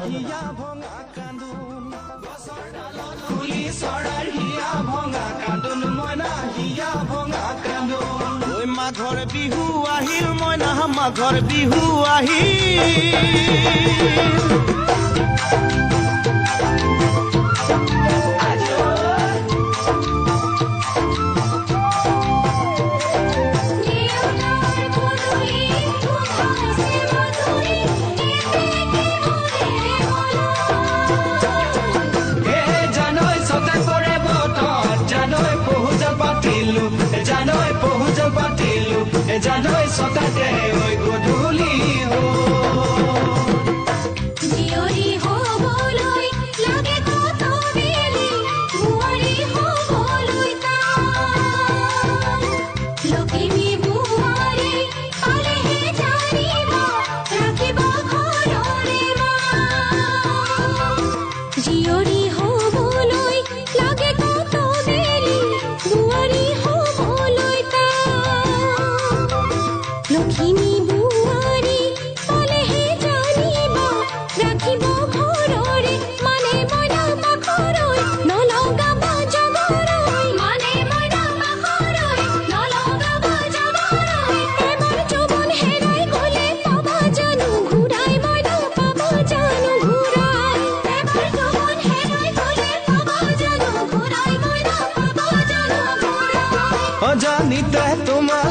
হিয়া ভঙা কান্দোন গছৰ ডালত কুলি চৰাইৰ হিয়া ভঙা কান্দোন মইনা হিয়া ভঙা কান্দোন ঐ মাঘৰ বিহু আহিল মইনা মাঘৰ বিহু আহিল জানৈ সতাতে ওই গধূলি জিয়ৰী হ'বলৈ লাগে কত বেলি বুৱাৰী হ'বলৈ লখিমী বুৱাৰী পালেহে জানিব ৰাখিব ঘৰৰে জিয়ৰী হ'বলৈ লাগে কত বেলি বুৱাৰী হ'বলৈ লখিমী বুৱাৰী পালেহে জানিব ৰাখিব ঘৰৰে মানে মইনা পাখৰৈ নলগাব জগৰৈ মানে মইনা পাখৰৈ নলগাব জগৰৈ এবাৰ যৌৱন হেৰাই গ'লে পাবা জানো ঘূৰাই মইনা পাবা জানো ঘূৰাই এবাৰ যৌৱন হেৰাই গ'লে পাবা জানো ঘূৰাই মইনা পাবা জানো ঘূৰাই অজানিতে তোমাৰ